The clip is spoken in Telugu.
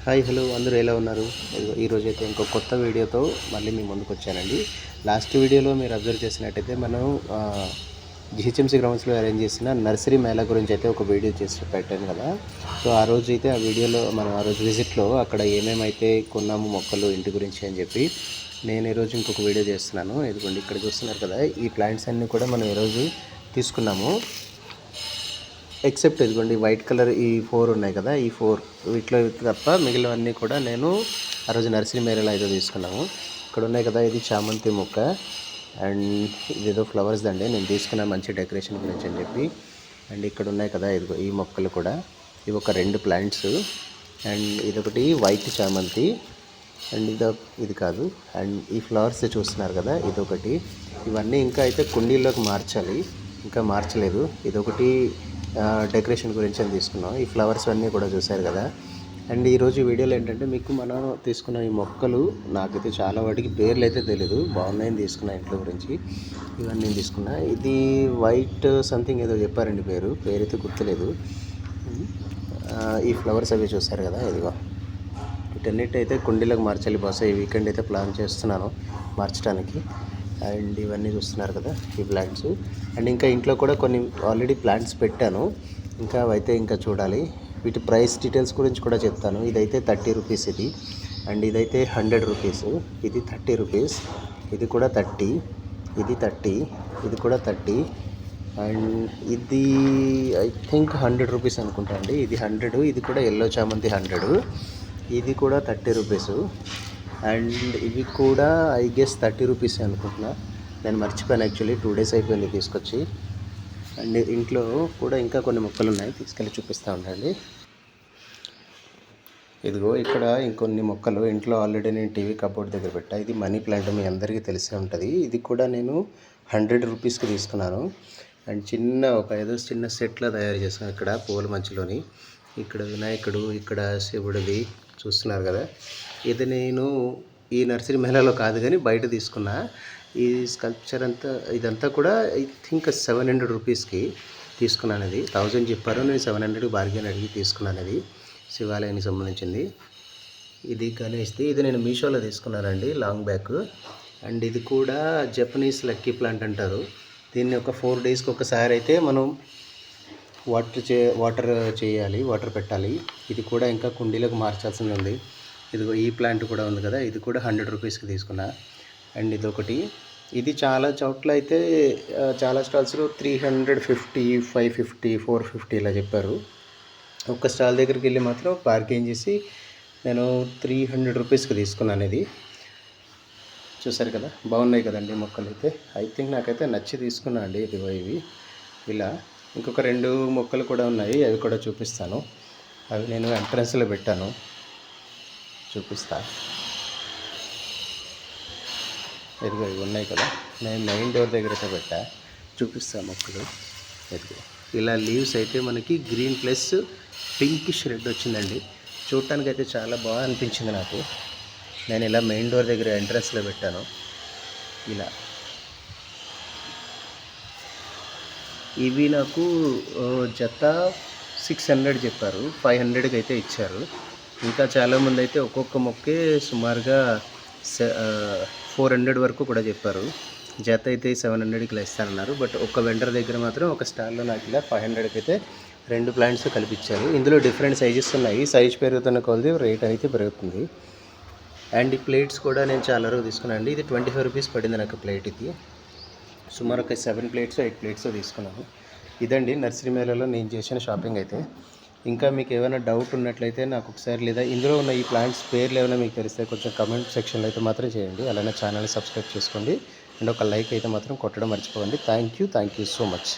హాయ్ హలో అందరూ ఎలా ఉన్నారు? ఈరోజైతే ఇంకో కొత్త వీడియోతో మళ్ళీ మీ ముందుకు వచ్చానండి. లాస్ట్ వీడియోలో మీరు అబ్జర్వ్ చేసినట్టయితే మనం జిహెచ్ఎంసీ గ్రౌండ్స్లో అరేంజ్ చేసిన నర్సరీ మేళా గురించి అయితే ఒక వీడియో చేసి పెట్టాను కదా. సో ఆ రోజు అయితే ఆ వీడియోలో మనం ఆ రోజు విజిట్లో అక్కడ ఏమేమైతే కొన్నాము మొక్కలు ఇంటి గురించి అని చెప్పి నేను ఈరోజు ఇంకొక వీడియో చేస్తున్నాను. ఇదిగోండి ఇక్కడ చూస్తున్నారు కదా, ఈ ప్లాంట్స్ అన్నీ కూడా మనం ఈరోజు తీసుకున్నాము. ఎక్సెప్ట్ ఇదిగోండి వైట్ కలర్ ఈ 4 ఉన్నాయి కదా, ఈ 4 వీటిలో తప్ప మిగిలినవన్నీ కూడా నేను ఆ రోజు నర్సరీ మేళలో అయితే తీసుకున్నాము. ఇక్కడ ఉన్నాయి కదా, ఇది చామంతి మొక్క అండ్ ఇదేదో ఫ్లవర్స్ అండి, నేను తీసుకున్న మంచి డెకరేషన్ గురించి అని చెప్పి. అండ్ ఇక్కడ ఉన్నాయి కదా, ఇదిగో ఈ మొక్కలు కూడా, ఇవి ఒక 2 ప్లాంట్స్. అండ్ ఇదొకటి వైట్ చామంతి అండ్ ఇది కాదు. అండ్ ఈ ఫ్లవర్స్ చూస్తున్నారు కదా, ఇదొకటి. ఇవన్నీ ఇంకా అయితే కుండీల్లోకి మార్చాలి, ఇంకా మార్చలేదు. ఇదొకటి డెకరేషన్ గురించి అని తీసుకున్నాం. ఈ ఫ్లవర్స్ అన్నీ కూడా చూశారు కదా. అండ్ ఈరోజు వీడియోలో ఏంటంటే మీకు మనం తీసుకున్న ఈ మొక్కలు నాకైతే చాలా వాటికి పేర్లు అయితే తెలీదు, బాగున్నాయని తీసుకున్నా ఇంట్లో గురించి. ఇవన్నీ నేను తీసుకున్నా. ఇది వైట్ సంథింగ్ ఏదో చెప్పారండి, పేరైతే గుర్తులేదు. ఈ ఫ్లవర్స్ అవి చూశారు కదా, ఇదిగో వీటన్నిటి అయితే కుండీలకు మార్చాలి బహుశా ఈ వీకెండ్ అయితే ప్లాన్ చేస్తున్నాను మార్చడానికి. అండ్ ఇవన్నీ చూస్తున్నారు కదా, ఈ ప్లాంట్స్. అండ్ ఇంకా ఇంట్లో కూడా కొన్ని ఆల్రెడీ ప్లాంట్స్ పెట్టాను, ఇంకా అవైతే ఇంకా చూడాలి. వీటి ప్రైస్ డీటెయిల్స్ గురించి కూడా చెప్తాను. ఇదైతే 30 రూపీస్ ఇది. అండ్ ఇదైతే 100 రూపీస్. ఇది 30 రూపీస్, ఇది కూడా 30, ఇది 30, ఇది కూడా 30. అండ్ ఇది ఐ థింక్ 100 రూపీస్ అనుకుంటా అండి. ఇది 100, ఇది కూడా ఎల్లో చామంతి 100, ఇది కూడా 30 రూపీస్. అండ్ ఇవి కూడా ఐ గెస్ 30 రూపీస్ అనుకుంటున్నా, నేను మర్చిపోయాను యాక్చువల్లీ, 2 days అయిపోయింది తీసుకొచ్చి. అండ్ ఇంట్లో కూడా ఇంకా కొన్ని మొక్కలు ఉన్నాయి, తీసుకెళ్ళి చూపిస్తూ ఉండండి. ఇదిగో ఇక్కడ ఇంకొన్ని మొక్కలు ఇంట్లో ఆల్రెడీ నేను టీవీ కబోర్డ్ దగ్గర పెట్టా. ఇది మనీ ప్లాంట్, మీ అందరికీ తెలిసే ఉంటుంది. ఇది కూడా నేను 100 రూపీస్కి తీసుకున్నాను. అండ్ ఏదో చిన్న సెట్లో తయారు చేసాను ఇక్కడ పూల మధ్యలోని. ఇక్కడ వినాయకుడు, ఇక్కడ శివుడిది చూస్తున్నారు కదా. ఇది నేను ఈ నర్సరీ మేళాలో కాదు కానీ బయట తీసుకున్నా. ఈ స్కల్ప్చర్ ఇదంతా కూడా ఐ థింక్ 700 రూపీస్కి తీసుకున్నాను. అది 1000 చెప్పారు, నేను 700 బార్గెన్ అడిగి తీసుకున్నాను. అది శివాలయానికి సంబంధించింది. ఇది గణేష్ది, ఇది నేను మీషోలో తీసుకున్నానండి లాంగ్ బ్యాక్. అండ్ ఇది కూడా జపనీస్ లక్కీ ప్లాంట్ అంటారు దీన్ని. ఒక 4 daysకి ఒకసారి అయితే మనం వాటర్ చేయాలి, వాటర్ పెట్టాలి. ఇది కూడా ఇంకా కుండీలకు మార్చాల్సింది ఉంది. ఇదిగో ఈ ప్లాంట్ కూడా ఉంది కదా, ఇది కూడా 100 రూపీస్కి తీసుకున్నా. అండ్ ఇదొకటి, ఇది చాలా చోట్ల అయితే చాలా స్టాల్స్లో 350, 550, 450 ఇలా చెప్పారు. ఒక్క స్టాల్ దగ్గరికి వెళ్ళి మాత్రం బార్గెయిన్ చేసి నేను 300 రూపీస్కి తీసుకున్నాను. ఇది చూసారు కదా, బాగున్నాయి కదండి మొక్కలు అయితే. ఐ థింక్ నాకైతే నచ్చి తీసుకున్నా అండి. ఇదిగో ఇవి ఇలా. ఇంకొక 2 మొక్కలు కూడా ఉన్నాయి, అవి కూడా చూపిస్తాను. అవి నేను ఎంట్రన్స్లో పెట్టాను, చూపిస్తా. ఇదిగో ఇవి ఉన్నాయి కదా, నేను మెయిన్ డోర్ దగ్గర అయితే పెట్టా, చూపిస్తాను మొక్కలు. ఇదిగో ఇలా లీవ్స్ అయితే మనకి గ్రీన్ ప్లస్ పింకిష్ రెడ్ వచ్చిందండి. చూడటానికి అయితే చాలా బాగా అనిపించింది నాకు. నేను ఇలా మెయిన్ డోర్ దగ్గర ఎంట్రన్స్లో పెట్టాను. ఇలా ఇవి నాకు జత 600 చెప్పారు, 500కి అయితే ఇచ్చారు. ఇంకా చాలామంది అయితే ఒక్కొక్క మొక్కే సుమారుగా 400 వరకు కూడా చెప్పారు. జత అయితే 700కి ఇలా ఇస్తానన్నారు. బట్ ఒక వెండర్ దగ్గర మాత్రం ఒక స్టాల్లో నాకు ఇలా 500కి అయితే 2 ప్లాంట్స్ కలిపించారు. ఇందులో డిఫరెంట్ సైజెస్ ఉన్నాయి, సైజ్ పెరుగుతున్న కొలది రేట్ అయితే పెరుగుతుంది. అండ్ ఈ ప్లేట్స్ కూడా నేను చాలా రోజు తీసుకున్నాను అండి. ఇది 25 రూపీస్ పడింది నాకు ప్లేట్. ఇది సుమారు ఒక 7 ప్లేట్స్ 8 ప్లేట్స్ తీసుకున్నాను. ఇదండి నర్సరీ మేళలో నేను చేసిన షాపింగ్ అయితే. ఇంకా మీకు ఏమైనా డౌట్ ఉన్నట్లయితే నాకు ఒకసారి, లేదా ఇందులో ఉన్న ఈ ప్లాంట్స్ పేర్లు ఏమైనా మీకు తెలిస్తే కొంచెం కమెంట్ సెక్షన్లో అయితే మాత్రం చేయండి. అలానే ఛానల్ని సబ్స్క్రైబ్ చేసుకోండి. అండ్ ఒక లైక్ అయితే మాత్రం కొట్టడం మర్చిపోకండి. Thank you so much.